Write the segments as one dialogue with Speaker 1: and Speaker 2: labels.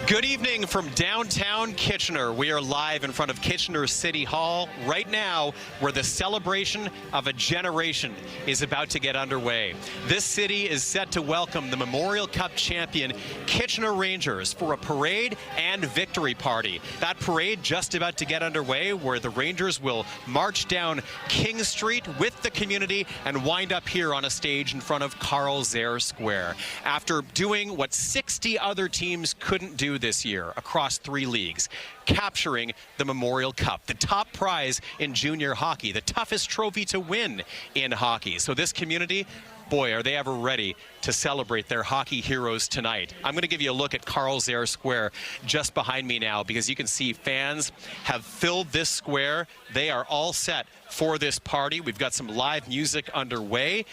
Speaker 1: Good evening from downtown Kitchener. We are live in front of Kitchener City Hall right now, where the celebration of a generation is about to get underway. This city is set to welcome the Memorial Cup champion Kitchener Rangers for a parade and victory party. That parade just about to get underway, where the Rangers will march down King Street with the community and wind up here on a stage in front of Carl Zare Square. After doing what 60 other teams couldn't do this year across 3 leagues, capturing the Memorial Cup, the top prize in junior hockey, the toughest trophy to win in hockey. So this community, boy, are they ever ready to celebrate their hockey heroes tonight. I'm going to give you a look at Carl Zare Square just behind me now, because you can see fans have filled this square. They are all set for this party. We've got some live music underway.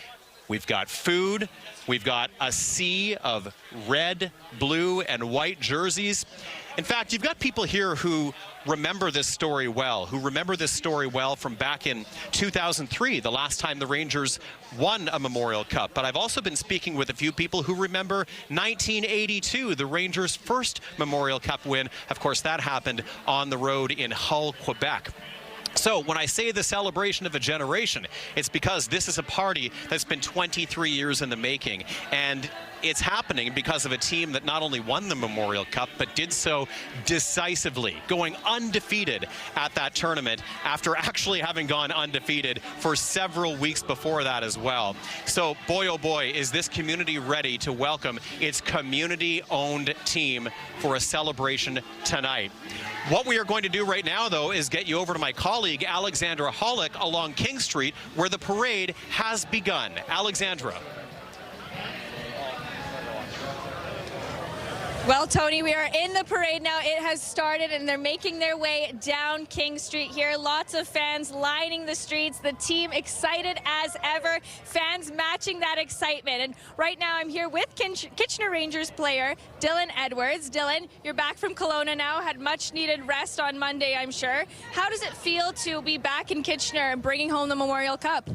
Speaker 1: We've got food. We've got a sea of red, blue, and white jerseys. In fact, you've got people here who remember this story well, from back in 2003, the last time the Rangers won a Memorial Cup. But I've also been speaking with a few people who remember 1982, the Rangers' first Memorial Cup win. Of course, that happened on the road in Hull, Quebec. So when I say the celebration of a generation, it's because this is a party that's been 23 years in the making. And it's happening because of a team that not only won the Memorial Cup, but did so decisively, going undefeated at that tournament after actually having gone undefeated for several weeks before that as well. So boy, oh boy, is this community ready to welcome its community-owned team for a celebration tonight. What we are going to do right now, though, is get you over to my colleague, Alexandra Hollick, along King Street, where the parade has begun. Alexandra.
Speaker 2: Well, Tony, we are in the parade now. It has started, and they're making their way down King Street here. Lots of fans lining the streets. The team excited as ever. Fans matching that excitement. And right now, I'm here with Kitchener Rangers player Dylan Edwards. Dylan, you're back from Kelowna now. Had much-needed rest on Monday, I'm sure. How does it feel to be back in Kitchener and bringing home the Memorial Cup?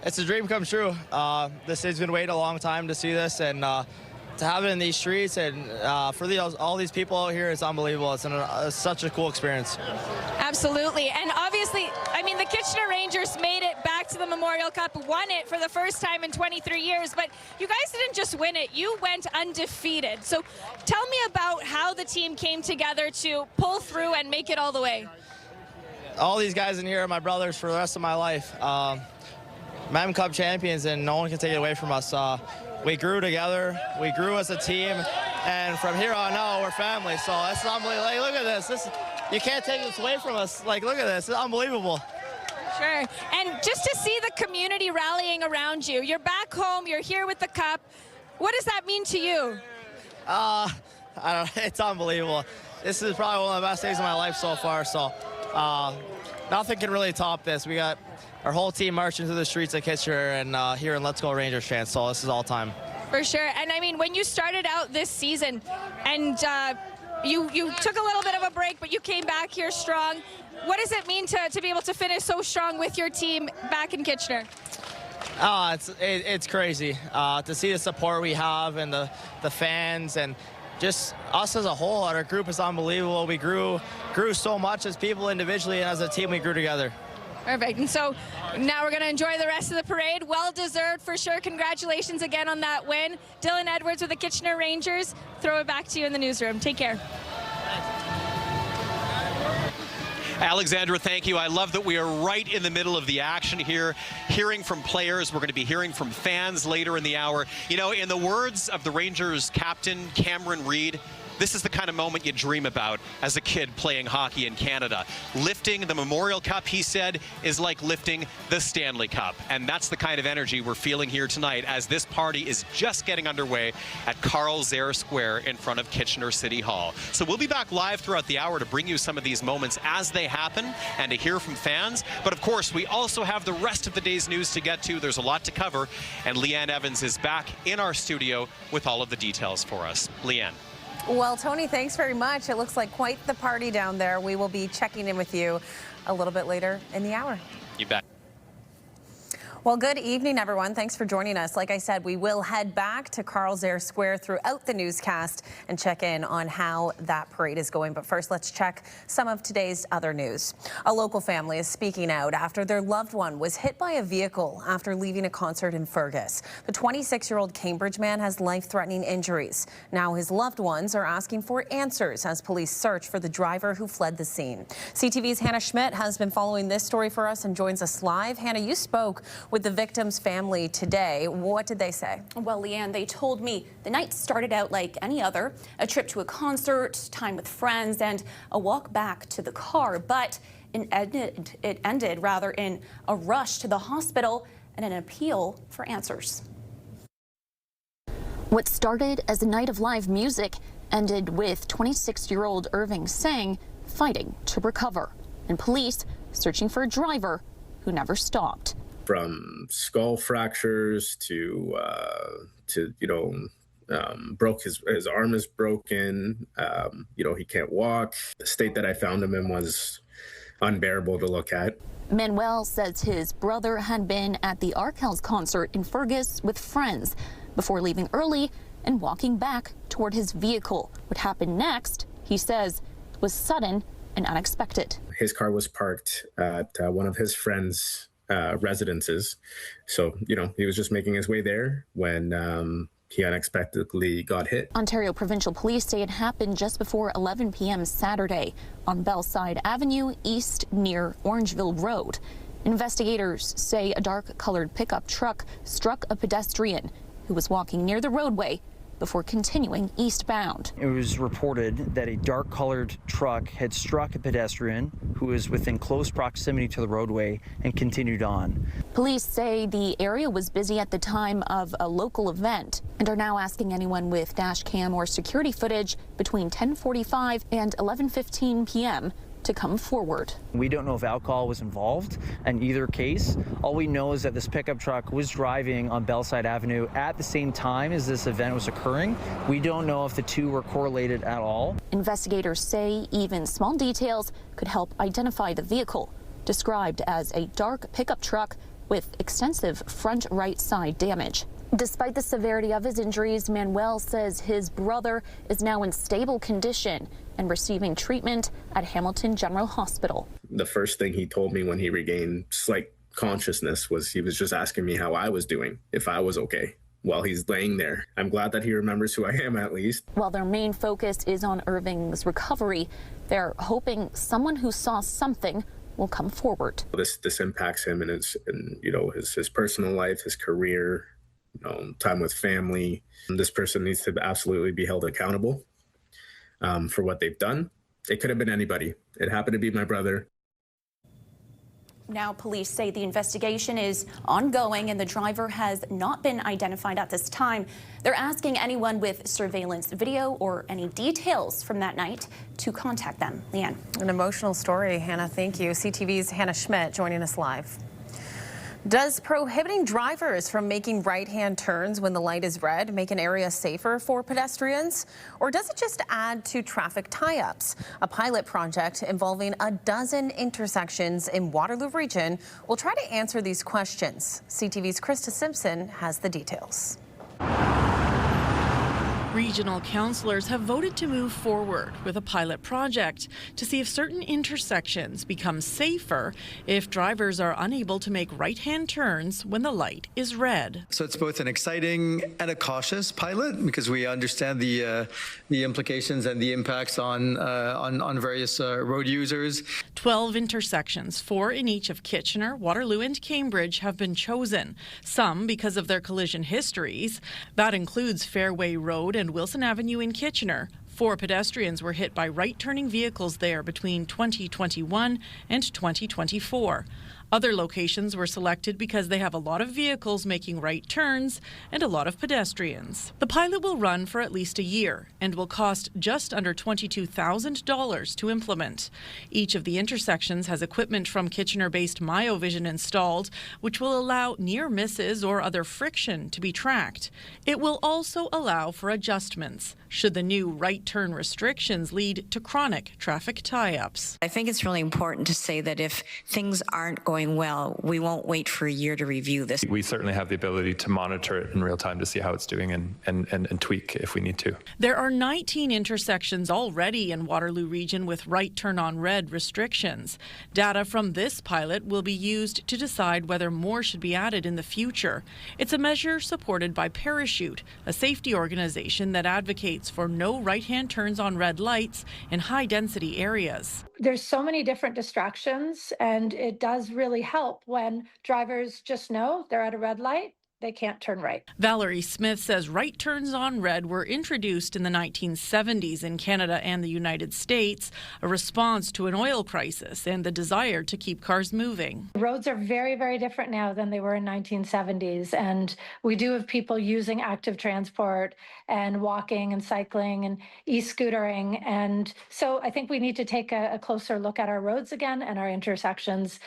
Speaker 3: It's a dream come true. This city's been waiting a long time to see this, and to have it in these streets and for all these people out here, it's unbelievable. It's such a cool experience.
Speaker 2: Absolutely. And obviously, I mean, the Kitchener Rangers made it back to the Memorial Cup, won it for the first time in 23 years, but you guys didn't just win it, you went undefeated. So tell me about how the team came together to pull through and make it all the way.
Speaker 3: All these guys in here are my brothers for the rest of my life. Mem Cup champions, and no one can take it away from us. We grew together, we grew as a team, and from here on out, we're family. So it's unbelievable. Like, look at this. You can't take this away from us. Like, look at this. It's unbelievable.
Speaker 2: Sure. And just to see the community rallying around you, you're back home, you're here with the cup. What does that mean to you?
Speaker 3: I don't know. It's unbelievable. This is probably one of the best days of my life so far. So nothing can really top this. We got our whole team marching through the streets of Kitchener and here in Let's Go Rangers fans, so this is all time.
Speaker 2: For sure. And I mean, when you started out this season and you took a little bit of a break, but you came back here strong, what does it mean to be able to finish so strong with your team back in Kitchener?
Speaker 3: It's crazy to see the support we have and the fans, and just us as a whole. Our group is unbelievable. We grew so much as people individually, and as a team we grew together.
Speaker 2: Perfect. And so now we're going to enjoy the rest of the parade. Well-deserved for sure. Congratulations again on that win. Dylan Edwards with the Kitchener Rangers. Throw it back to you in the newsroom. Take care.
Speaker 1: Alexandra, thank you. I love that we are right in the middle of the action here, hearing from players. We're going to be hearing from fans later in the hour. You know, in the words of the Rangers captain, Cameron Reid, this is the kind of moment you dream about as a kid playing hockey in Canada. Lifting the Memorial Cup, he said, is like lifting the Stanley Cup. And that's the kind of energy we're feeling here tonight as this party is just getting underway at Carl Zare Square in front of Kitchener City Hall. So we'll be back live throughout the hour to bring you some of these moments as they happen and to hear from fans. But of course, we also have the rest of the day's news to get to. There's a lot to cover. And Leanne Evans is back in our studio with all of the details for us. Leanne.
Speaker 4: Well, Tony, thanks very much. It looks like quite the party down there. We will be checking in with you a little bit later in the hour.
Speaker 1: You bet.
Speaker 4: Well, good evening, everyone. Thanks for joining us. Like I said, we will head back to Carl's Air Square throughout the newscast and check in on how that parade is going. But first, let's check some of today's other news. A local family is speaking out after their loved one was hit by a vehicle after leaving a concert in Fergus. The 26-year-old Cambridge man has life-threatening injuries. Now his loved ones are asking for answers as police search for the driver who fled the scene. CTV's Hannah Schmidt has been following this story for us and joins us live. Hannah, you spoke with the victim's family today. What did they say?
Speaker 5: Well, Leanne, they told me the night started out like any other, a trip to a concert, time with friends, and a walk back to the car. But it ended in a rush to the hospital and an appeal for answers.
Speaker 6: What started as a night of live music ended with 26-year-old Irving Singh fighting to recover, and police searching for a driver who never stopped.
Speaker 7: From skull fractures to broke his arm is broken. He can't walk. The state that I found him in was unbearable to look at.
Speaker 6: Manuel says his brother had been at the Arkells concert in Fergus with friends before leaving early and walking back toward his vehicle. What happened next, he says, was sudden and unexpected.
Speaker 7: His car was parked at one of his friends' residences. So, he was just making his way there when he unexpectedly got hit.
Speaker 6: Ontario Provincial Police say it happened just before 11 p.m. Saturday on Bellside Avenue East near Orangeville Road. Investigators say a dark-colored pickup truck struck a pedestrian who was walking near the roadway before continuing eastbound.
Speaker 8: It was reported that a dark-colored truck had struck a pedestrian who was within close proximity to the roadway and continued on.
Speaker 6: Police say the area was busy at the time of a local event and are now asking anyone with dash cam or security footage between 10:45 and 11:15 p.m. to come forward.
Speaker 8: We don't know if alcohol was involved in either case. All we know is that this pickup truck was driving on Bellside Avenue at the same time as this event was occurring. We don't know if the two were correlated at all.
Speaker 6: Investigators say even small details could help identify the vehicle, described as a dark pickup truck with extensive front right side damage. Despite the severity of his injuries, Manuel says his brother is now in stable condition and receiving treatment at Hamilton General Hospital.
Speaker 7: The first thing he told me when he regained slight consciousness was he was just asking me how I was doing, if I was okay, while he's laying there. I'm glad that he remembers who I am, at least.
Speaker 6: While their main focus is on Irving's recovery, they're hoping someone who saw something will come forward.
Speaker 7: This impacts him in his personal life, his career, time with family. This person needs to absolutely be held accountable for what they've done. It could have been anybody. It happened to be my brother.
Speaker 5: Now police say the investigation is ongoing and the driver has not been identified at this time. They're asking anyone with surveillance video or any details from that night to contact them. Leanne.
Speaker 4: An emotional story, Hannah. Thank you. CTV's Hannah Schmidt joining us live. Does prohibiting drivers from making right-hand turns when the light is red make an area safer for pedestrians? Or does it just add to traffic tie-ups? A pilot project involving a dozen intersections in Waterloo Region will try to answer these questions. CTV's Krista Simpson has the details.
Speaker 9: Regional councillors have voted to move forward with a pilot project to see if certain intersections become safer if drivers are unable to make right-hand turns when the light is red.
Speaker 10: So it's both an exciting and a cautious pilot because we understand the implications and the impacts on various road users.
Speaker 9: 12 intersections, 4 in each of Kitchener, Waterloo and Cambridge, have been chosen, some because of their collision histories. That includes Fairway Road and Wilson Avenue in Kitchener. 4 pedestrians were hit by right-turning vehicles there between 2021 and 2024. Other locations were selected because they have a lot of vehicles making right turns and a lot of pedestrians. The pilot will run for at least a year and will cost just under $22,000 to implement. Each of the intersections has equipment from Kitchener-based MyoVision installed, which will allow near misses or other friction to be tracked. It will also allow for adjustments should the new right turn restrictions lead to chronic traffic tie-ups.
Speaker 11: I think it's really important to say that if things aren't going going well. We won't wait for a year to review this.
Speaker 12: We certainly have the ability to monitor it in real time to see how it's doing and tweak if we need to.
Speaker 9: There are 19 intersections already in Waterloo Region with right turn on red restrictions. Data from this pilot will be used to decide whether more should be added in the future. It's a measure supported by Parachute, a safety organization that advocates for no right-hand turns on red lights in high-density areas.
Speaker 13: There's so many different distractions, and it does really help when drivers just know they're at a red light. They can't turn right.
Speaker 9: Valerie Smith says right turns on red were introduced in the 1970s in Canada and the United States, a response to an oil crisis and the desire to keep cars moving.
Speaker 13: Roads are very, very different now than they were in 1970s, and we do have people using active transport and walking and cycling and e-scootering, and so I think we need to take a closer look at our roads again and our intersections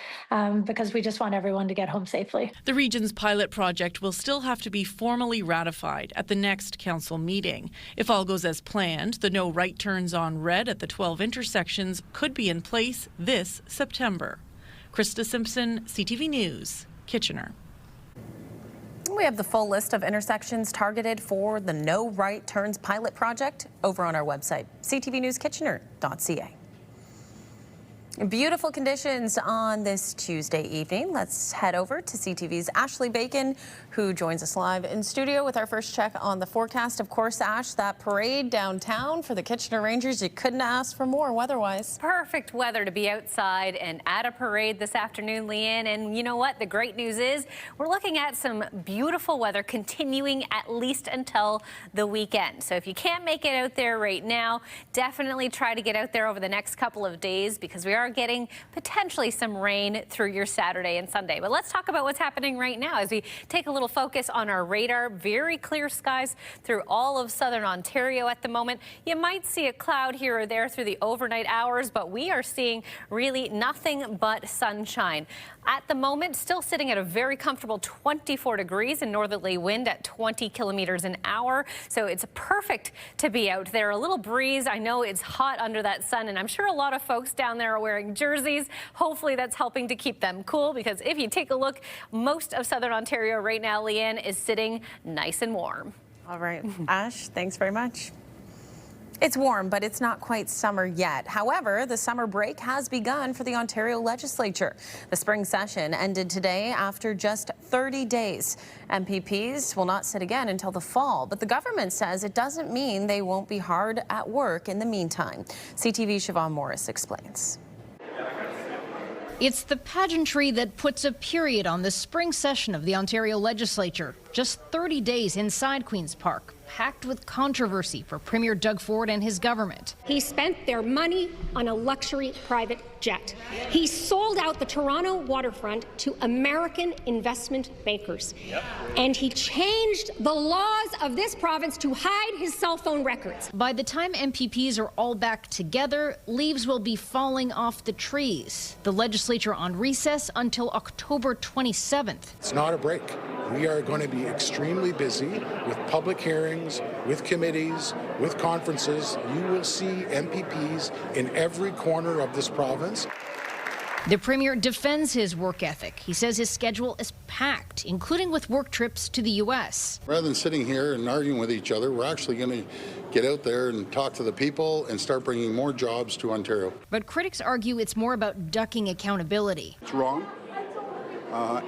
Speaker 13: because we just want everyone to get home safely.
Speaker 9: The region's pilot project will still have to be formally ratified at the next council meeting. If all goes as planned, the no right turns on red at the 12 intersections could be in place this September. Krista Simpson, CTV News, Kitchener.
Speaker 4: We have the full list of intersections targeted for the No Right Turns pilot project over on our website, ctvnewskitchener.ca. Beautiful conditions on this Tuesday evening. Let's head over to CTV's Ashley Bacon, who joins us live in studio with our first check on the forecast. Of course, Ash, that parade downtown for the Kitchener Rangers, you couldn't ask for more weather-wise.
Speaker 14: Perfect weather to be outside and at a parade this afternoon, Leanne. And you know what? The great news is we're looking at some beautiful weather continuing at least until the weekend. So if you can't make it out there right now, definitely try to get out there over the next couple of days because we are getting potentially some rain through your Saturday and Sunday. But let's talk about what's happening right now as we take a little focus on our radar. Very clear skies through all of southern Ontario at the moment. You might see a cloud here or there through the overnight hours, but we are seeing really nothing but sunshine. At the moment, still sitting at a very comfortable 24 degrees and northerly wind at 20 kilometers an hour. So it's perfect to be out there. A little breeze. I know it's hot under that sun, and I'm sure a lot of folks down there are wearing jerseys. Hopefully that's helping to keep them cool, because if you take a look, most of southern Ontario right now, Leanne, is sitting nice and warm.
Speaker 4: All right, Ash, thanks very much. It's warm, but it's not quite summer yet. However, the summer break has begun for the Ontario Legislature. The spring session ended today after just 30 days. MPPs will not sit again until the fall, but the government says it doesn't mean they won't be hard at work in the meantime. CTV's Siobhan Morris explains.
Speaker 15: It's the pageantry that puts a period on the spring session of the Ontario Legislature. Just 30 days inside Queen's Park, packed with controversy for Premier Doug Ford and his government.
Speaker 16: He spent their money on a luxury private jet. He sold out the Toronto waterfront to American investment bankers. And he changed the laws of this province to hide his cell phone records.
Speaker 15: By the time MPPs are all back together, leaves will be falling off the trees. The legislature on recess until October 27th.
Speaker 17: It's not a break. We are going to be extremely busy with public hearings, with committees, with conferences. You will see MPPs in every corner of this province.
Speaker 15: The Premier defends his work ethic. He says his schedule is packed, including with work trips to the U.S.
Speaker 18: Rather than sitting here and arguing with each other, we're actually going to get out there and talk to the people and start bringing more jobs to Ontario.
Speaker 15: But critics argue it's more about ducking accountability.
Speaker 19: It's wrong,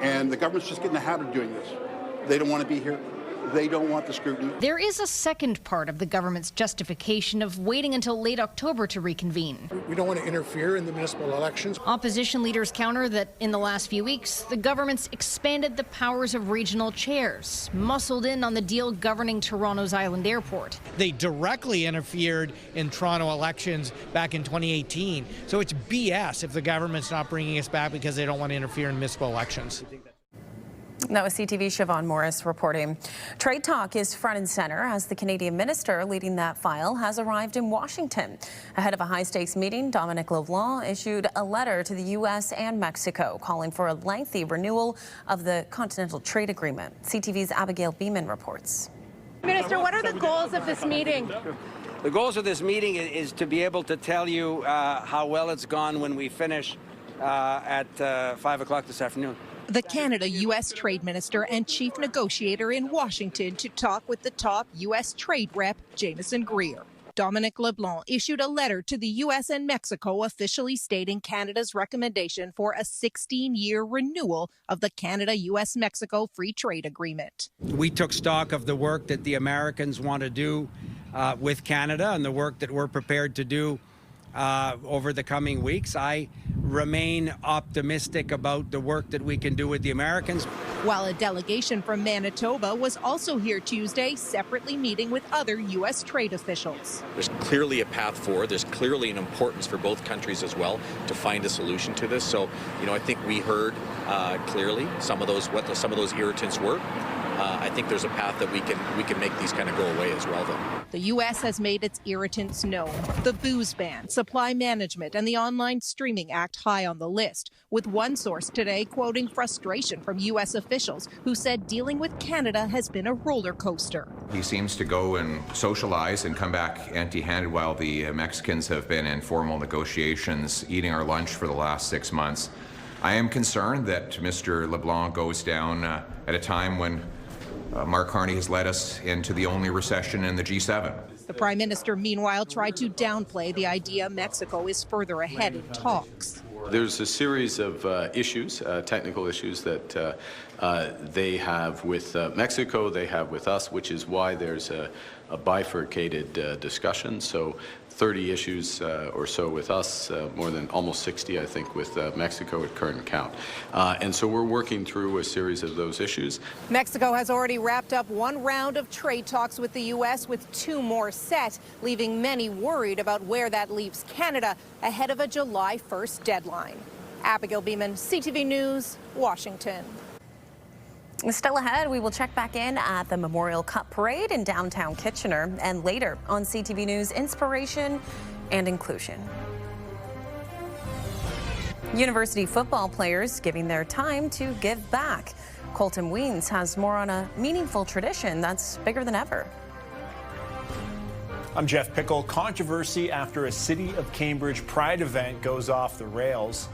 Speaker 19: and the government's just getting the habit of doing this. They don't want to be here. They don't want the scrutiny.
Speaker 15: There is a second part of the government's justification of waiting until late October to reconvene.
Speaker 17: We don't want to interfere in the municipal elections.
Speaker 15: Opposition leaders counter that in the last few weeks, the government's expanded the powers of regional chairs, muscled in on the deal governing Toronto's Island Airport.
Speaker 20: They directly interfered in Toronto elections back in 2018. So it's BS if the government's not bringing us back because they don't want to interfere in municipal elections.
Speaker 4: That was CTV's Siobhan Morris reporting. Trade talk is front and center as the Canadian minister leading that file has arrived in Washington. Ahead of a high-stakes meeting, Dominic LeBlanc issued a letter to the U.S. and Mexico calling for a lengthy renewal of the Continental Trade Agreement. CTV's Abigail Beeman reports.
Speaker 21: Minister, what are the goals of this meeting?
Speaker 22: The goals of this meeting is to be able to tell you how well it's gone when we finish
Speaker 3: at 5 o'clock this afternoon.
Speaker 21: The Canada-U.S. trade minister and chief negotiator in Washington to talk with the top U.S. trade rep, Jameson Greer. Dominic LeBlanc issued a letter to the U.S. and Mexico officially stating Canada's recommendation for a 16-year renewal of the Canada-U.S.-Mexico Free Trade Agreement.
Speaker 3: We took stock of the work that the Americans want to do with Canada and the work that we're prepared to do over the coming weeks. I remain optimistic about the work that we can do with the Americans.
Speaker 21: While a delegation from Manitoba was also here Tuesday, separately meeting with other U.S. trade officials.
Speaker 22: There's clearly a path forward. There's clearly an importance for both countries as well to find a solution to this. So, I think we heard clearly what some of those irritants were. I think there's a path that we can make these kind of go away as well, though.
Speaker 21: The U.S. has made its irritants known. The booze ban, supply management, and the Online Streaming Act high on the list, with one source today quoting frustration from U.S. officials who said dealing with Canada has been a roller coaster.
Speaker 23: He seems to go and socialize and come back empty-handed while the Mexicans have been in formal negotiations, eating our lunch for the last 6 months. I am concerned that Mr. LeBlanc goes down at a time when Mark Carney has led us into the only recession in the G7.
Speaker 21: The Prime Minister, meanwhile, tried to downplay the idea Mexico is further ahead in talks.
Speaker 24: There's a series of issues, technical issues that they have with Mexico, they have with us, which is why there's a bifurcated discussion. So 30 issues or so with us, more than almost 60, I think, with Mexico at current count. And so we're working through a series of those issues.
Speaker 21: Mexico has already wrapped up one round of trade talks with the U.S. with 2 more set, leaving many worried about where that leaves Canada ahead of a July 1st deadline. Abigail Beeman, CTV News, Washington.
Speaker 4: Still ahead, we will check back in at the Memorial Cup Parade in downtown Kitchener, and later on CTV News, inspiration and inclusion. University football players giving their time to give back. Colton Weens has more on a meaningful tradition that's bigger than ever.
Speaker 25: I'm Jeff Pickle. Controversy after a City of Cambridge Pride event goes off the rails.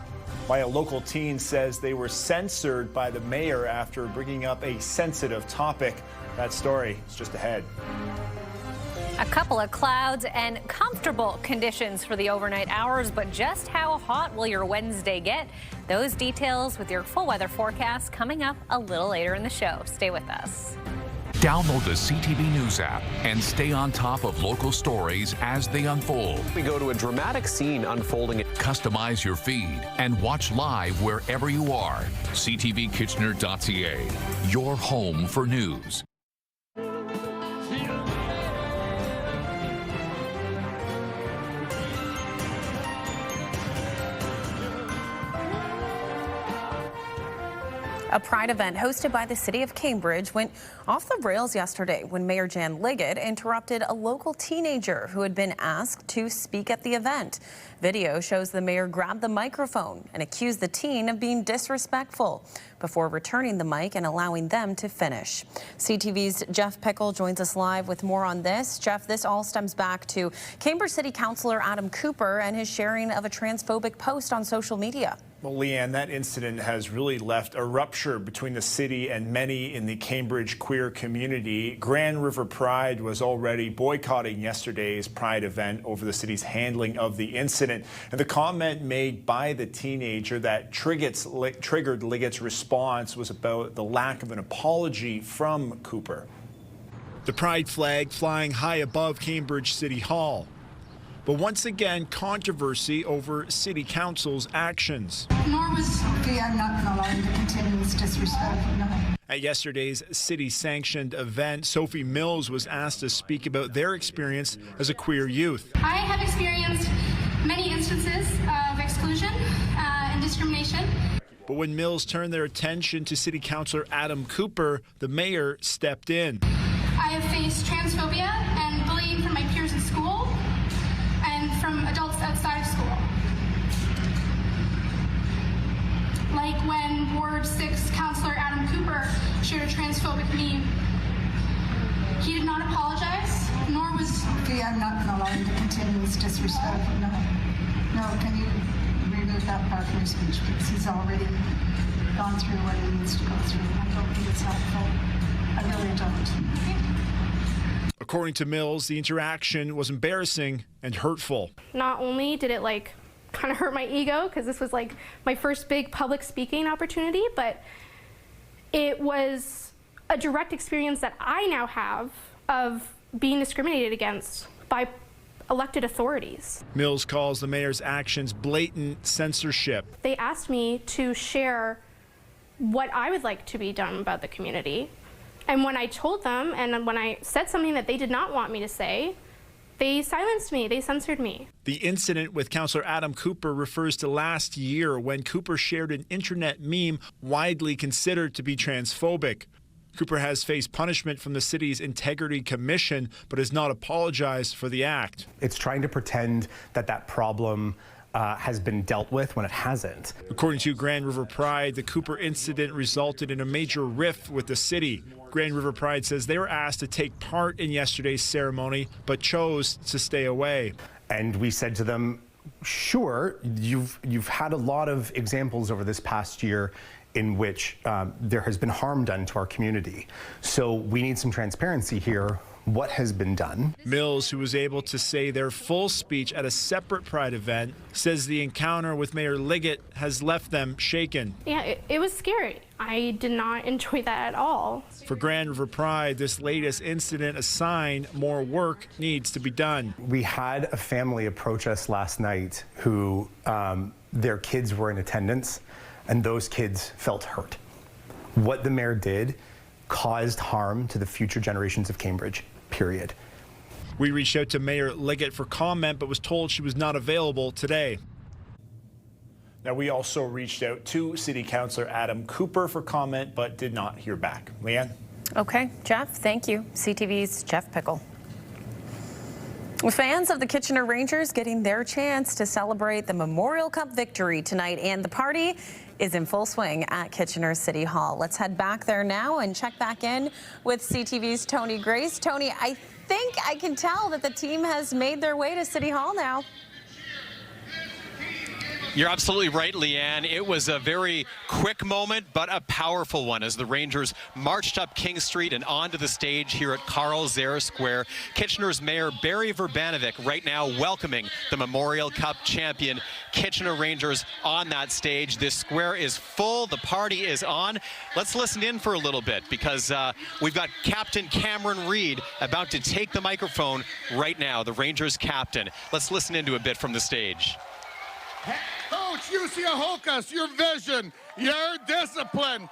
Speaker 25: Why a local teen says they were censored by the mayor after bringing up a sensitive topic. That story is just ahead.
Speaker 14: A couple of clouds and comfortable conditions for the overnight hours, but just how hot will your Wednesday get? Those details with your full weather forecast coming up a little later in the show. Stay with us.
Speaker 26: Download the CTV News app and stay on top of local stories as they unfold.
Speaker 1: We go to a dramatic scene unfolding.
Speaker 26: Customize your feed and watch live wherever you are. CTVKitchener.ca, your home for news.
Speaker 4: A Pride event hosted by the City of Cambridge went off the rails yesterday when Mayor Jan Liggett interrupted a local teenager who had been asked to speak at the event. Video shows the mayor grab the microphone and accuse the teen of being disrespectful before returning the mic and allowing them to finish. CTV's Jeff Pickle joins us live with more on this. Jeff, this all stems back to Cambridge City Councillor Adam Cooper and his sharing of a transphobic post on social media.
Speaker 25: Well, Leanne, that incident has really left a rupture between the city and many in the Cambridge queer community. Grand River Pride was already boycotting yesterday's Pride event over the city's handling of the incident. And the comment made by the teenager that triggered Liggett's response was about the lack of an apology from Cooper. The Pride flag flying high above Cambridge City Hall. But once again, controversy over City Council's actions.
Speaker 27: Nor was I'm not going to allow him to continue this disrespect. No.
Speaker 25: At yesterday's city-sanctioned event, Sophie Mills was asked to speak about their experience as a queer youth.
Speaker 27: I have experienced many instances of exclusion and discrimination.
Speaker 25: But when Mills turned their attention to City Councillor Adam Cooper, the mayor stepped in.
Speaker 27: I have faced transphobia and bullying from my peers in school and from adults outside of school. Like when Ward 6 Councillor Adam Cooper shared a transphobic meme. He did not apologize, nor was... I'm not going to allow him to continue this disrespect. No. No, can you read
Speaker 2: with that part of my speech because he's already gone through what he needs to go through. I don't think it's helpful. I really don't.
Speaker 25: According to Mills, the interaction was embarrassing and hurtful.
Speaker 27: Not only did it kind of hurt my ego because this was my first big public speaking opportunity, but it was a direct experience that I now have of being discriminated against by elected authorities.
Speaker 25: Mills calls the mayor's actions blatant censorship.
Speaker 27: They asked me to share what I would like to be done about the community. And when I told them, and when I said something that they did not want me to say, they silenced me, they censored me.
Speaker 25: The incident with Councillor Adam Cooper refers to last year when Cooper shared an internet meme widely considered to be transphobic. Cooper has faced punishment from the city's Integrity Commission, but has not apologized for the act.
Speaker 5: It's trying to pretend that that problem has been dealt with when it hasn't.
Speaker 25: According to Grand River Pride, the Cooper incident resulted in a major rift with the city. Grand River Pride says they were asked to take part in yesterday's ceremony, but chose to stay away.
Speaker 5: And we said to them, sure, you've had a lot of examples over this past year in which there has been harm done to our community. So we need some transparency here. What has been done?
Speaker 25: Mills, who was able to say their full speech at a separate Pride event, says the encounter with Mayor Liggett has left them shaken.
Speaker 27: Yeah, it was scary. I did not enjoy that at all.
Speaker 25: For Grand River Pride, this latest incident a sign more work needs to be done.
Speaker 5: We had a family approach us last night who their kids were in attendance, and those kids felt hurt. What the mayor did caused harm to the future generations of Cambridge, period.
Speaker 25: We reached out to Mayor Liggett for comment, but was told she was not available today. Now, we also reached out to City Councillor Adam Cooper for comment, but did not hear back. Leanne?
Speaker 4: Okay, Jeff, thank you. CTV's Jeff Pickle. Fans of the Kitchener Rangers getting their chance to celebrate the Memorial Cup victory tonight, and the party is in full swing at Kitchener City Hall. Let's head back there now and check back in with CTV's Tony Grace. Tony, I think I can tell that the team has made their way to City Hall now.
Speaker 1: You're absolutely right, Leanne. It was a very quick moment, but a powerful one as the Rangers marched up King Street and onto the stage here at Carl Zare Square. Kitchener's Mayor Barry Verbanovic right now welcoming the Memorial Cup champion Kitchener Rangers on that stage. This square is full. The party is on. Let's listen in for a little bit because we've got Captain Cameron Reid about to take the microphone right now, the Rangers captain. Let's listen into a bit from the stage.
Speaker 6: Coach Yusiahokas, your vision, your discipline,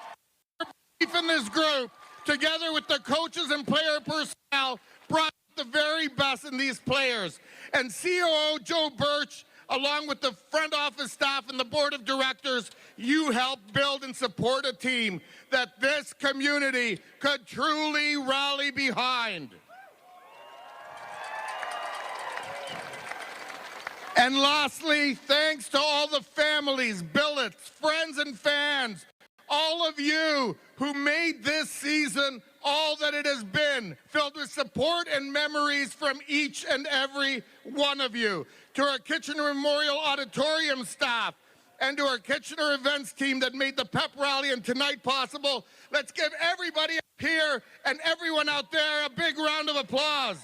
Speaker 6: your belief in this group, together with the coaches and player personnel, brought the very best in these players. And COO Joe Birch, along with the front office staff and the board of directors, you helped build and support a team that this community could truly rally behind. And lastly, thanks to all the families, billets, friends and fans, all of you who made this season all that it has been, filled with support and memories from each and every one of you. To our Kitchener Memorial Auditorium staff and to our Kitchener events team that made the pep rally and tonight possible, let's give everybody up here and everyone out there a big round of applause.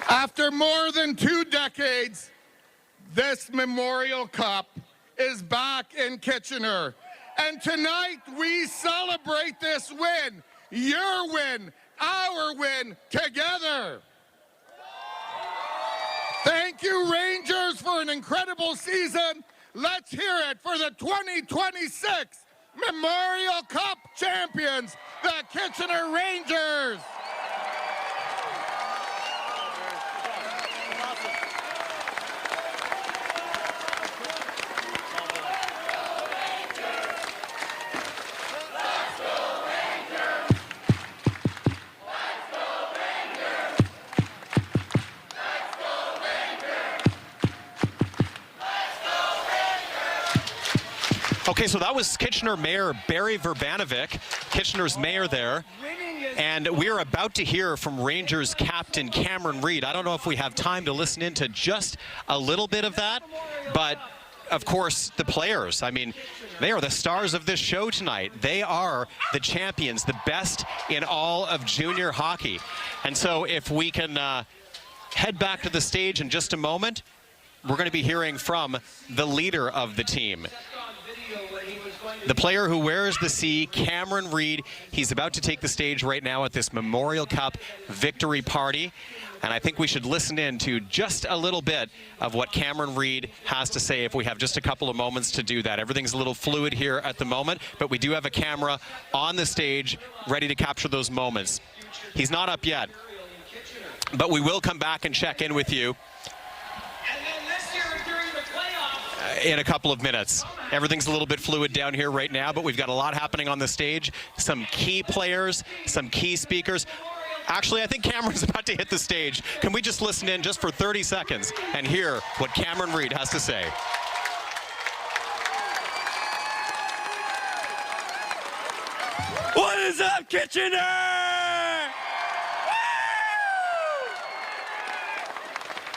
Speaker 6: After more than 2 decades, this Memorial Cup is back in Kitchener. And tonight we celebrate this win, your win, our win, together. Thank you, Rangers, for an incredible season. Let's hear it for the 2026 Memorial Cup champions, the Kitchener Rangers.
Speaker 1: Okay, so that was Kitchener Mayor Barry Verbanovic, Kitchener's mayor there. And we're about to hear from Rangers captain Cameron Reid. I don't know if we have time to listen into just a little bit of that, but of course, the players, I mean, they are the stars of this show tonight. They are the champions, the best in all of junior hockey. And so if we can head back to the stage in just a moment, we're going to be hearing from the leader of the team. The player who wears the C, Cameron Reid. He's about to take the stage right now at this Memorial Cup victory party. And I think we should listen in to just a little bit of what Cameron Reid has to say if we have just a couple of moments to do that. Everything's a little fluid here at the moment, but we do have a camera on the stage ready to capture those moments. He's not up yet, but we will come back and check in with you in a couple of minutes. Everything's a little bit fluid down here right now, but we've got a lot happening on the stage. Some key players, some key speakers. Actually, I think Cameron's about to hit the stage. Can we just listen in just for 30 seconds and hear what Cameron Reid has to say?
Speaker 7: What is up, Kitchener?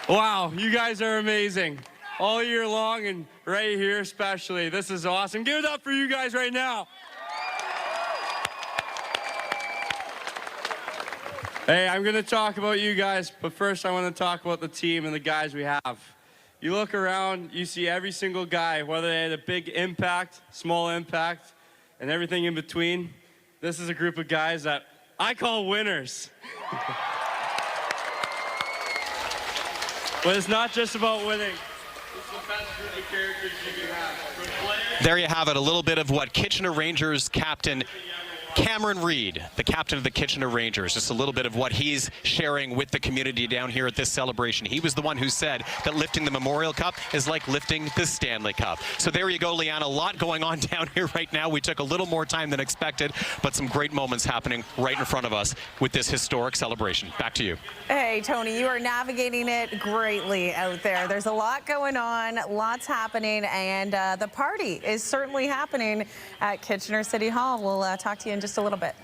Speaker 7: Woo! Wow, you guys are amazing. All year long and right here especially. This is awesome. Give it up for you guys right now. Hey, I'm going to talk about you guys, but first I want to talk about the team and the guys we have. You look around, you see every single guy, whether they had a big impact, small impact, and everything in between. This is a group of guys that I call winners. But it's not just about winning. It's the best group of characters you can have.
Speaker 1: There you have it, a little bit of what Kitchener Rangers captain Cameron Reid, the captain of the Kitchener Rangers, just a little bit of what he's sharing with the community down here at this celebration. He was the one who said that lifting the Memorial Cup is like lifting the Stanley Cup. So there you go, Leanne, a lot going on down here right now. We took a little more time than expected, but some great moments happening right in front of us with this historic celebration. Back to you.
Speaker 4: Hey, Tony, you are navigating it greatly out there. There's a lot going on, lots happening, and the party is certainly happening at Kitchener City Hall. We'll talk to you in just a little bit.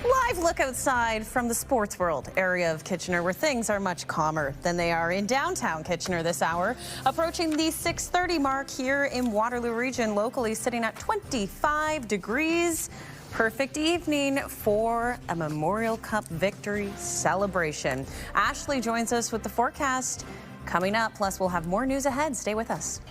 Speaker 4: Live look outside from the Sports World area of Kitchener, where things are much calmer than they are in downtown Kitchener this hour. Approaching the 6:30 mark here in Waterloo region, locally sitting at 25 degrees. Perfect evening for a Memorial Cup victory celebration. Ashley joins us with the forecast coming up, plus we'll have more news ahead. Stay with us.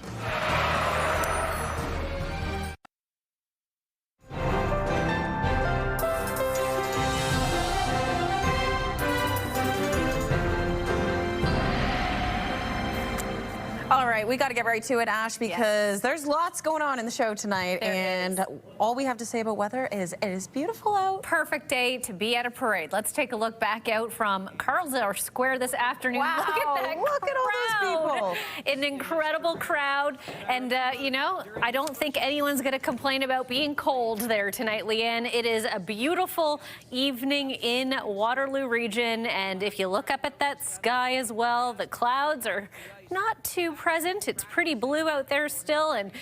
Speaker 4: All right, we got to get right to it, Ash, because there's lots going on in the show tonight, and all we have to say about weather is it is beautiful out.
Speaker 14: Perfect day to be at a parade. Let's take a look back out from Carlsbad Square this afternoon.
Speaker 4: Wow,
Speaker 14: look at that
Speaker 4: look at all those
Speaker 14: people. An incredible crowd, and you know, I don't think anyone's going to complain about being cold there tonight, Leanne. It is a beautiful evening in Waterloo region, and if you look up at that sky as well, the clouds are not too present. It's pretty blue out there still, and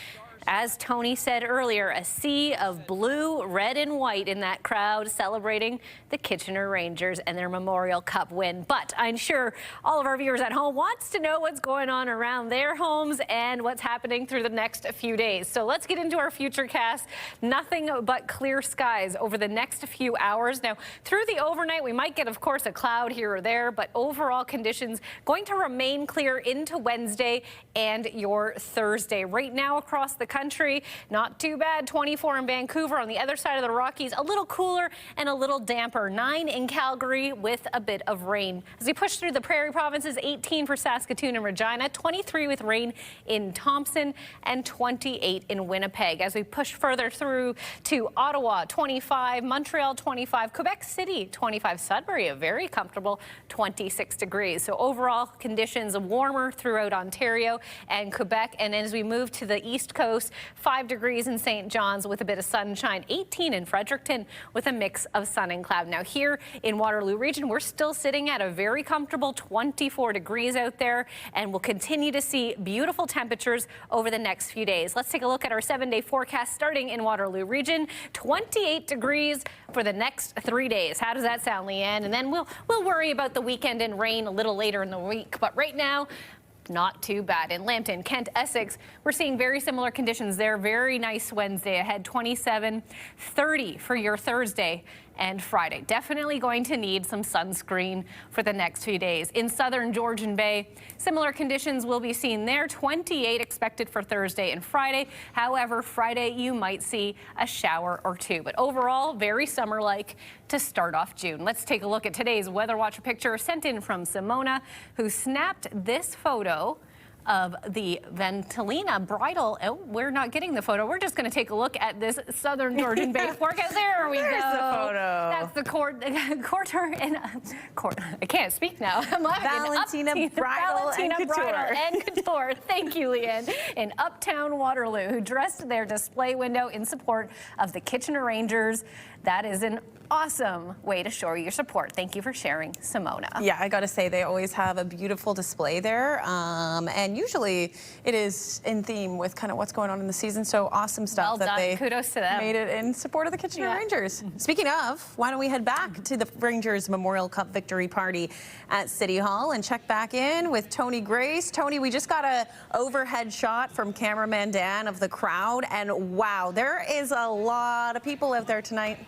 Speaker 14: as Tony said earlier, a sea of blue, red, and white in that crowd celebrating the Kitchener Rangers and their Memorial Cup win. But I'm sure all of our viewers at home wants to know what's going on around their homes and what's happening through the next few days. So let's get into our future cast. Nothing but clear skies over the next few hours. Now, through the overnight, we might get, of course, a cloud here or there, but overall conditions going to remain clear into Wednesday and your Thursday. Right now across the country, not too bad. 24 in Vancouver. On the other side of the Rockies, a little cooler and a little damper. 9 in Calgary with a bit of rain. As we push through the prairie provinces, 18 for Saskatoon and Regina, 23 with rain in Thompson, and 28 in Winnipeg. As we push further through to Ottawa, 25, Montreal, 25, Quebec City, 25, Sudbury, a very comfortable 26 degrees. So overall conditions warmer throughout Ontario and Quebec. And as we move to the East Coast, close, 5 degrees in St. John's with a bit of sunshine, 18 in Fredericton with a mix of sun and cloud. Now here in Waterloo Region, we're still sitting at a very comfortable 24 degrees out there, and we'll continue to see beautiful temperatures over the next few days. Let's take a look at our 7-day forecast starting in Waterloo Region. 28 degrees for the next 3 days. How does that sound, Leanne? And then we'll worry about the weekend and rain a little later in the week. But right now, not too bad. In Lambton, Kent, Essex, we're seeing very similar conditions there. Very nice Wednesday ahead, 27, 30 for your Thursday and Friday. Definitely going to need some sunscreen for the next few days. In southern Georgian Bay, similar conditions will be seen there. 28 expected for Thursday and Friday. However, Friday you might see a shower or two. But overall, very summer-like to start off June. Let's take a look at today's Weather Watcher picture sent in from Simona, who snapped this photo of the Ventilina bridal. Oh, we're not getting the photo. We're just going to take a look at this southern Georgian Bay forecast. There we
Speaker 4: There's
Speaker 14: go.
Speaker 4: the photo.
Speaker 14: That's the quarter and I can't speak now.
Speaker 4: Valentina Bridal and
Speaker 14: Couture. Thank you, Leanne. In Uptown Waterloo, who dressed their display window in support of the Kitchener Rangers. That is an awesome way to show your support. Thank you for sharing, Simona.
Speaker 4: Yeah, I got to say, they always have a beautiful display there. And usually it is in theme with kind of what's going on in the season. So awesome stuff that they
Speaker 14: kudos to them.
Speaker 4: Made it in support of the Kitchener Rangers. Speaking of, why don't we head back to the Rangers Memorial Cup victory party at City Hall and check back in with Tony Grace. Tony, we just got a overhead shot from cameraman Dan of the crowd. And wow, there is a lot of people out there tonight.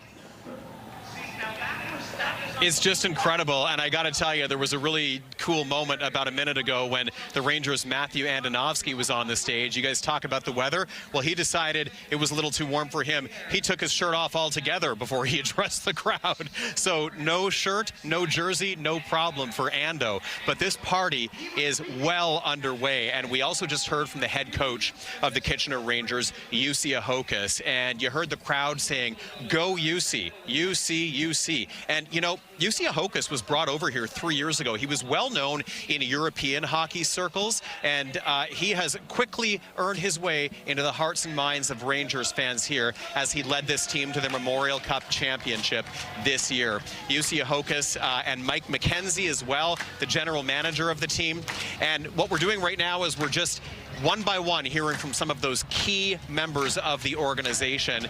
Speaker 1: It's just incredible, and I got to tell you, there was a really cool moment about a minute ago when the Rangers' Matthew Andonovski was on the stage. You guys talk about the weather. Well, he decided it was a little too warm for him. He took his shirt off altogether before he addressed the crowd. So no shirt, no jersey, no problem for Ando. But this party is well underway, and we also just heard from the head coach of the Kitchener Rangers, UC Ahokas, and you heard the crowd saying, "Go UC, UC, UC." And, you know, UC Ahokas was brought over here 3 years ago. He was well known in European hockey circles, and he has quickly earned his way into the hearts and minds of Rangers fans here as he led this team to the Memorial Cup championship this year. UC Ahokas and Mike McKenzie as well, the general manager of the team. And what we're doing right now is we're just one by one hearing from some of those key members of the organization.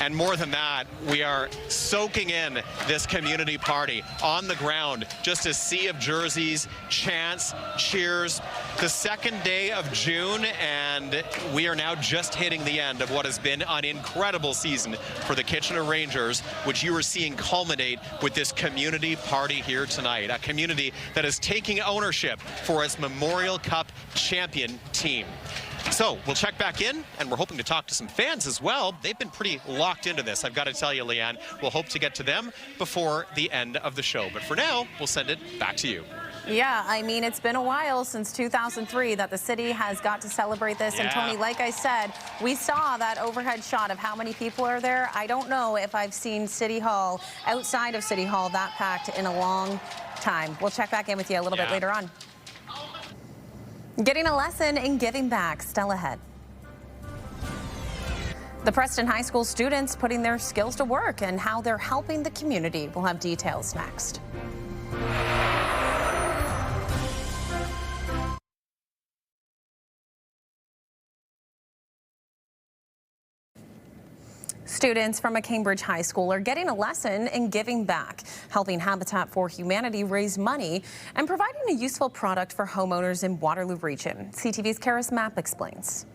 Speaker 1: And more than that, we are soaking in this community party on the ground. Just a sea of jerseys, chants, cheers. The second day of June, and we are now just hitting the end of what has been an incredible season for the Kitchener Rangers, which you are seeing culminate with this community party here tonight. A community that is taking ownership for its Memorial Cup champion team. So we'll check back in, and we're hoping to talk to some fans as well. They've been pretty locked into this, I've got to tell you, Leanne. We'll hope to get to them before the end of the show. But for now, we'll send it back to you.
Speaker 4: Yeah, I mean, it's been a while since 2003 that the city has got to celebrate this. And Tony, like I said, we saw that overhead shot of how many people are there. I don't know if I've seen City Hall, outside of City Hall, that packed in a long time. We'll check back in with you a little bit later on. Getting a lesson in giving back, still ahead. The Preston High School students putting their skills to work and how they're helping the community. We'll have details next. Students from a Cambridge high school are getting a lesson in giving back, helping Habitat for Humanity raise money and providing a useful product for homeowners in Waterloo Region. CTV's Karis Mapp explains.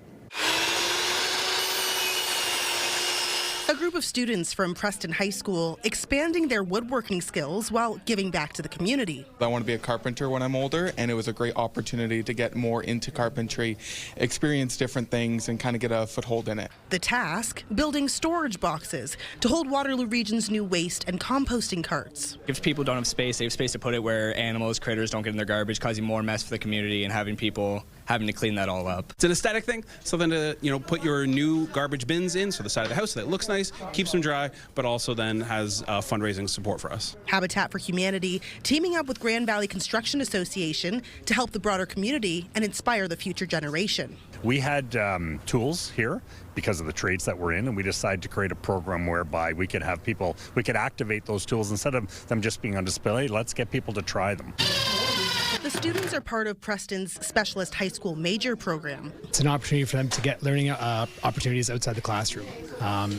Speaker 8: A group of students from Preston High School expanding their woodworking skills while giving back to the community.
Speaker 9: I want to be a carpenter when I'm older, and it was a great opportunity to get more into carpentry, experience different things, and kind of get a foothold in it.
Speaker 8: The task, building storage boxes to hold Waterloo Region's new waste and composting carts.
Speaker 10: If people don't have space, they have space to put it where animals, critters don't get in their garbage, causing more mess for the community and having people having to clean that all up.
Speaker 11: It's an aesthetic thing, something to, put your new garbage bins in, so the side of the house so that it looks nice, keeps them dry, but also then has fundraising support for us.
Speaker 8: Habitat for Humanity teaming up with Grand Valley Construction Association to help the broader community and inspire the future generation.
Speaker 12: We had tools here because of the trades that we're in, and we decided to create a program whereby we could have people, we could activate those tools instead of them just being on display. Let's get people to try them.
Speaker 8: The students are part of Preston's Specialist High School Major program.
Speaker 13: It's an opportunity for them to get learning opportunities outside the classroom.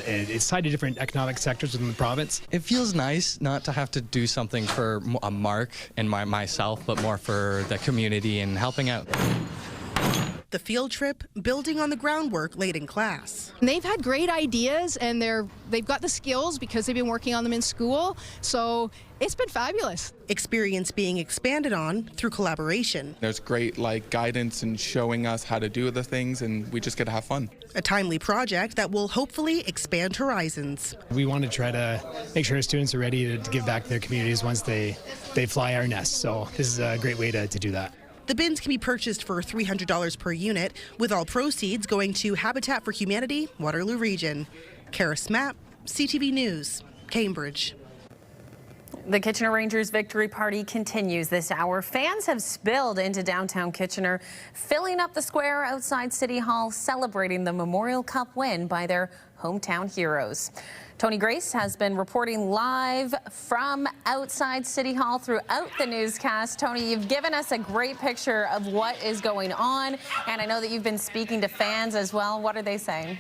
Speaker 13: It's tied to different economic sectors within the province.
Speaker 10: It feels nice not to have to do something for a mark and myself, but more for the community and helping out.
Speaker 8: The field trip building on the groundwork laid in class.
Speaker 15: They've had great ideas and they've got the skills because they've been working on them in school, so it's been fabulous.
Speaker 8: Experience being expanded on through collaboration.
Speaker 9: There's great guidance and showing us how to do the things, and we just get to have fun.
Speaker 8: A timely project that will hopefully expand horizons.
Speaker 13: We want to try to make sure our students are ready to give back to their communities once they fly our nest, so this is a great way to do that.
Speaker 8: The bins can be purchased for $300 per unit, with all proceeds going to Habitat for Humanity, Waterloo Region. Kara Smapp, CTV News, Cambridge.
Speaker 4: The Kitchener Rangers victory party continues this hour. Fans have spilled into downtown Kitchener, filling up the square outside City Hall, celebrating the Memorial Cup win by their hometown heroes. Tony Grace has been reporting live from outside City Hall throughout the newscast. Tony, you've given us a great picture of what is going on, and I know that you've been speaking to fans as well. What are they saying?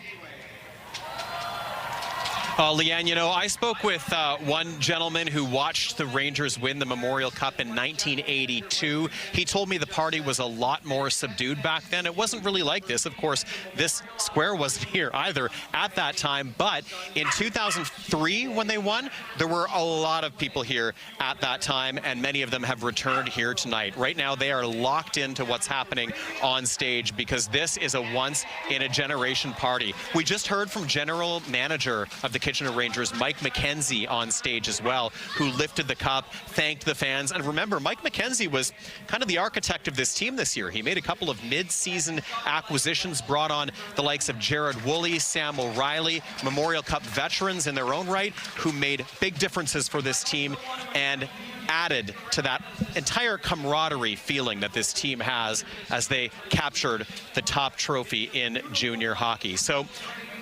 Speaker 1: Leanne, I spoke with one gentleman who watched the Rangers win the Memorial Cup in 1982. He told me the party was a lot more subdued back then. It wasn't really like this. Of course, this square wasn't here either at that time. But in 2003, when they won, there were a lot of people here at that time, and many of them have returned here tonight. Right now, they are locked into what's happening on stage because this is a once-in-a-generation party. We just heard from General Manager of the Kitchener Rangers, Mike McKenzie, on stage as well, who lifted the cup, thanked the fans. And remember, Mike McKenzie was kind of the architect of this team this year. He made a couple of mid-season acquisitions, brought on the likes of Jared Woolley, Sam O'Reilly, Memorial Cup veterans in their own right, who made big differences for this team and added to that entire camaraderie feeling that this team has as they captured the top trophy in junior hockey. So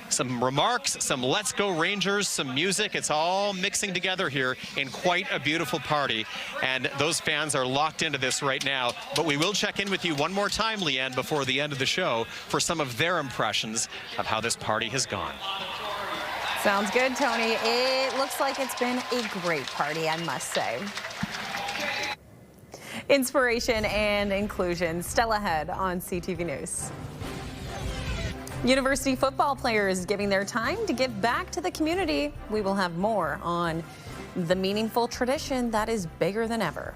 Speaker 1: some remarks, some Let's Go Rangers, some music. It's all mixing together here in quite a beautiful party. And those fans are locked into this right now. But we will check in with you one more time, Leanne, before the end of the show for some of their impressions of how this party has gone.
Speaker 4: Sounds good, Tony. It looks like it's been a great party, I must say. Inspiration and inclusion. Stella Head on CTV News. University football players giving their time to give back to the community. We will have more on the meaningful tradition that is bigger than ever.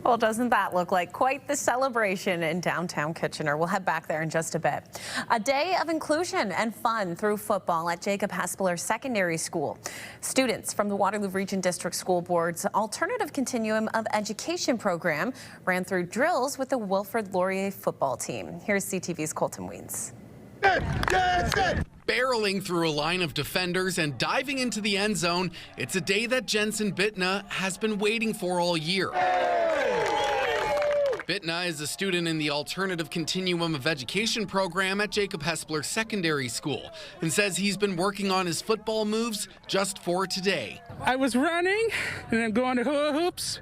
Speaker 4: Well, doesn't that look like quite the celebration in downtown Kitchener? We'll head back there in just a bit. A day of inclusion and fun through football at Jacob Hespeler Secondary School. Students from the Waterloo Region District School Board's Alternative Continuum of Education program ran through drills with the Wilfrid Laurier football team. Here's CTV's Colton Weens.
Speaker 16: Barreling through a line of defenders and diving into the end zone, it's a day that Jensen Bitna has been waiting for all year. Bitna is a student in the Alternative Continuum of Education program at Jacob Hespeler Secondary School and says he's been working on his football moves just for today.
Speaker 18: I was running and then go on the hula hoops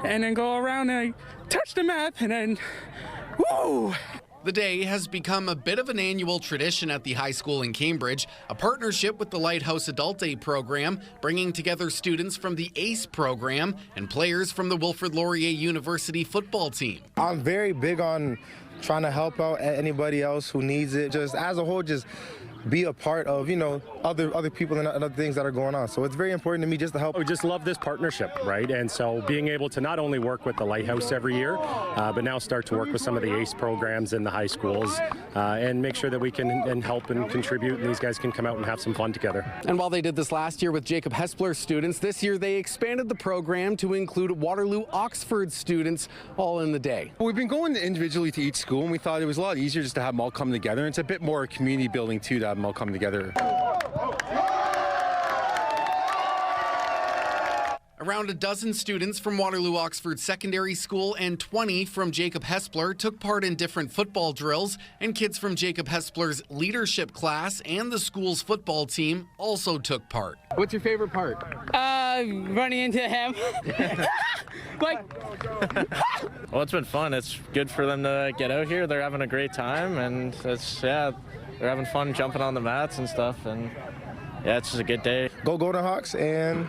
Speaker 18: and then go around and I touch the mat and then, woo!
Speaker 16: The day has become a bit of an annual tradition at the high school in Cambridge, a partnership with the Lighthouse Adult Day program, bringing together students from the ACE program and players from the Wilfrid Laurier University football team.
Speaker 19: I'm very big on trying to help out anybody else who needs it. Just as a whole, just
Speaker 3: be a part of, you know, other people and other things that are going on. So it's very important to me just to help.
Speaker 17: We just love this partnership, right? And so being able to not only work with the Lighthouse every year, but now start to work with some of the ACE programs in the high schools and make sure that we can help and contribute, and these guys can come out and have some fun together.
Speaker 16: And while they did this last year with Jacob Hespler students, this year they expanded the program to include Waterloo-Oxford students all in the day.
Speaker 3: We've been going individually to each school, and we thought it was a lot easier just to have them all come together. And it's a bit more community building too to have them all come together.
Speaker 16: Around a dozen students from Waterloo-Oxford Secondary School and 20 from Jacob Hespler took part in different football drills, and kids from Jacob Hespler's leadership class and the school's football team also took part. What's your favorite part?
Speaker 18: Running into him.
Speaker 19: Well, it's been fun. It's good for them to get out here. They're having a great time, and they're having fun jumping on the mats and stuff, and yeah, it's just a good day.
Speaker 3: Go Golden Hawks, and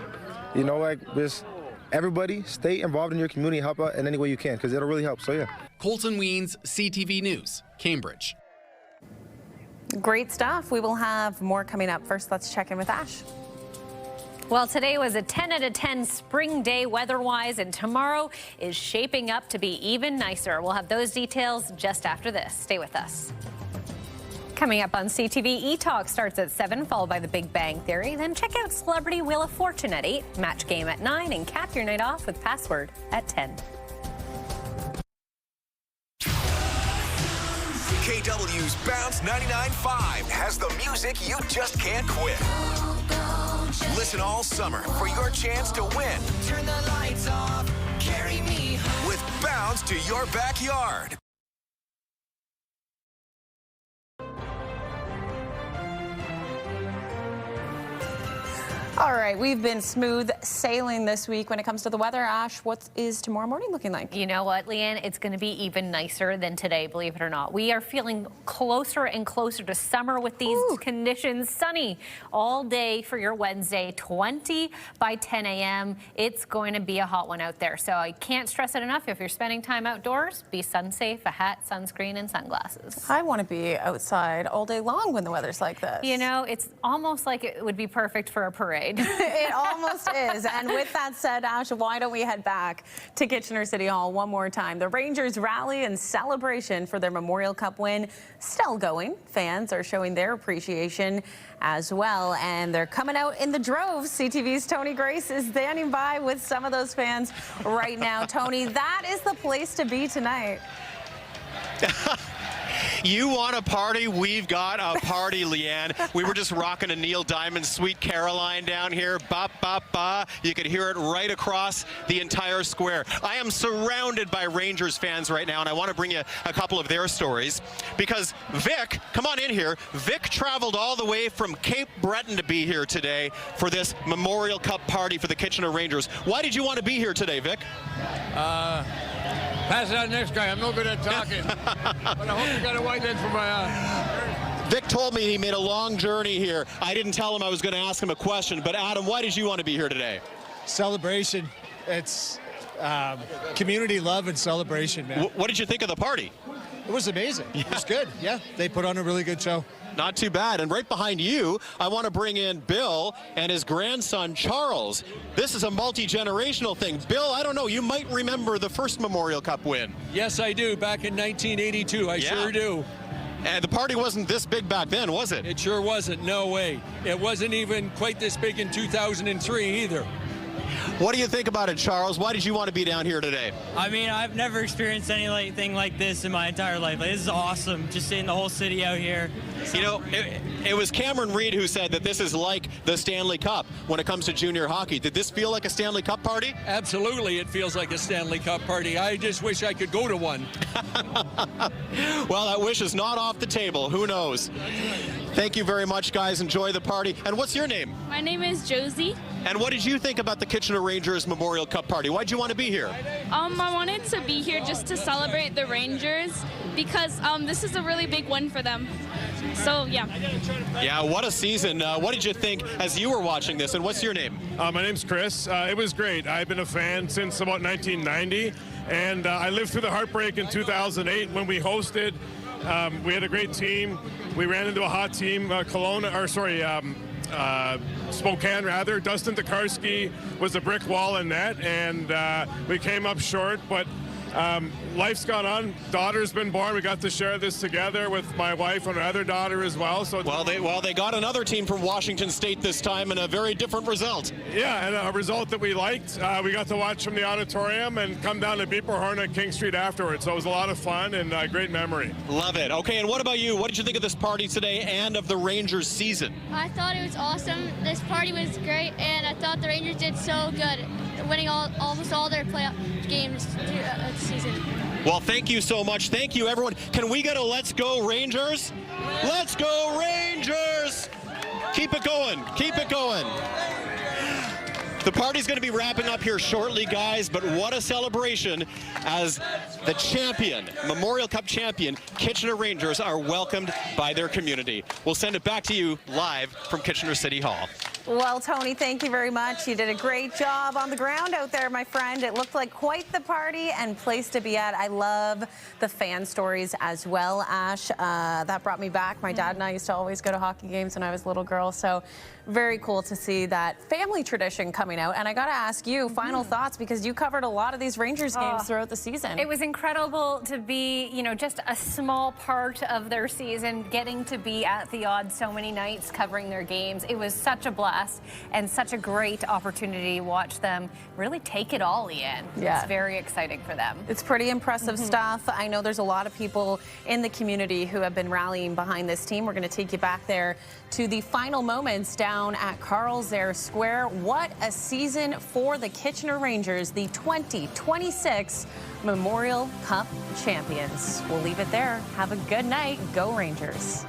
Speaker 3: you know, like, just everybody stay involved in your community, help out in any way you can, because it'll really help. So yeah.
Speaker 16: Colton Weens, CTV News, Cambridge.
Speaker 4: Great stuff. We will have more coming up. First, let's check in with Ash.
Speaker 14: Well, today was a 10 out of 10 spring day weather-wise, and tomorrow is shaping up to be even nicer. We'll have those details just after this. Stay with us. Coming up on CTV, E-Talk starts at 7, followed by The Big Bang Theory. Then check out Celebrity Wheel of Fortune at 8, Match Game at 9, and cap your night off with Password at 10.
Speaker 20: KW's Bounce 99.5 has the music you just can't quit. Listen all summer for your chance to win. Turn the lights off, carry me home. With Bounce to your backyard.
Speaker 4: All right, we've been smooth sailing this week when it comes to the weather. Ash, what is tomorrow morning looking like?
Speaker 14: You know what, Leanne? It's going to be even nicer than today, believe it or not. We are feeling closer and closer to summer with these conditions. Sunny all day for your Wednesday, 20 by 10 a.m. It's going to be a hot one out there. So I can't stress it enough. If you're spending time outdoors, be sun safe, a hat, sunscreen, and sunglasses.
Speaker 4: I want to be outside all day long when the weather's like this.
Speaker 14: You know, it's almost like it would be perfect for a parade.
Speaker 4: It almost is. And with that said, Ash, why don't we head back to Kitchener City Hall one more time? The Rangers rally and celebration for their Memorial Cup win still going. Fans are showing their appreciation as well, and they're coming out in the droves. CTV's Tony Grace is standing by with some of those fans right now. Tony, that is the place to be tonight.
Speaker 1: You want a party? We've got a party, Leanne. We were just rocking a Neil Diamond Sweet Caroline down here. Ba, ba, ba. You could hear it right across the entire square. I am surrounded by Rangers fans right now, and I want to bring you a couple of their stories because Vic, come on in here. Vic traveled all the way from Cape Breton to be here today for this Memorial Cup party for the Kitchener Rangers. Why did you want to be here today, Vic?
Speaker 22: Pass it on next guy. I'm no good at talking. But I hope you got a white lens for my
Speaker 1: Vic told me he made a long journey here. I didn't tell him I was going to ask him a question, but Adam, why did you want to be here today?
Speaker 23: Celebration. It's community love and celebration, man.
Speaker 1: What did you think of the party?
Speaker 23: It was amazing. Yeah. It was good. Yeah, they put on a really good show.
Speaker 1: Not too bad. And right behind you, I want to bring in Bill and his grandson, Charles. This is a multi-generational thing. Bill, I don't know, you might remember the first Memorial Cup win.
Speaker 22: Yes, I do. Back in 1982. I sure do.
Speaker 1: And the party wasn't this big back then, was it?
Speaker 22: It sure wasn't. No way. It wasn't even quite this big in 2003 either.
Speaker 1: What do you think about it, Charles? Why did you want to be down here today?
Speaker 24: I mean, I've never experienced anything like this in my entire life. Like, this is awesome, just seeing the whole city out here.
Speaker 1: You know, it was Cameron Reed who said that this is like the Stanley Cup when it comes to junior hockey. Did this feel like a Stanley Cup party?
Speaker 22: Absolutely, it feels like a Stanley Cup party. I just wish I could go to one.
Speaker 1: Well, that wish is not off the table. Who knows? Thank you very much, guys. Enjoy the party. And what's your name?
Speaker 28: My name is Josie.
Speaker 1: And what did you think about the Kitchener Rangers Memorial Cup party? Why'd you want to be here?
Speaker 28: I wanted to be here just to celebrate the Rangers because this is a really big win for them. So, yeah.
Speaker 1: Yeah, what a season. What did you think as you were watching this? And what's your name?
Speaker 29: My name's Chris. It was great. I've been a fan since about 1990. And I lived through the heartbreak in 2008 when we hosted We had a great team. We ran into a hot team, Spokane rather. Dustin Tokarski was a brick wall in net, and we came up short, but life's gone on. Daughter's been born. We got to share this together with my wife and our other daughter as well. So
Speaker 1: they got another team from Washington State this time, and a very different result.
Speaker 29: Yeah, and a result that we liked. We got to watch from the auditorium and come down to Beeperhorn at King Street afterwards. So it was a lot of fun and a great memory.
Speaker 1: Love it. Okay, and what about you? What did you think of this party today and of the Rangers season?
Speaker 2: I thought it was awesome. This party was great, and I thought the Rangers did so good, winning almost all their playoff games this season.
Speaker 1: Well, thank you so much. Thank you, everyone. Can we get a let's go Rangers? Let's go Rangers! Keep it going. Keep it going. The party's going to be wrapping up here shortly, guys, but what a celebration as the champion, Memorial Cup champion, Kitchener Rangers are welcomed by their community. We'll send it back to you live from Kitchener City Hall.
Speaker 4: Well, Tony, thank you very much. You did a great job on the ground out there, my friend. It looked like quite the party and place to be at. I love the fan stories as well, Ash. That brought me back. My dad and I used to always go to hockey games when I was a little girl, so very cool to see that family tradition coming out. And I got to ask you, final thoughts, because you covered a lot of these Rangers games throughout the season.
Speaker 14: It was incredible to be, just a small part of their season, getting to be at the Odd so many nights covering their games. It was such a blast and such a great opportunity to watch them really take it all in.
Speaker 4: Yeah.
Speaker 14: It's very exciting for them.
Speaker 4: It's pretty impressive stuff. I know there's a lot of people in the community who have been rallying behind this team. We're going to take you back there to the final moments down at Carl Zare Square. What a season for the Kitchener Rangers, the 2026 Memorial Cup champions. We'll leave it there. Have a good night. Go Rangers.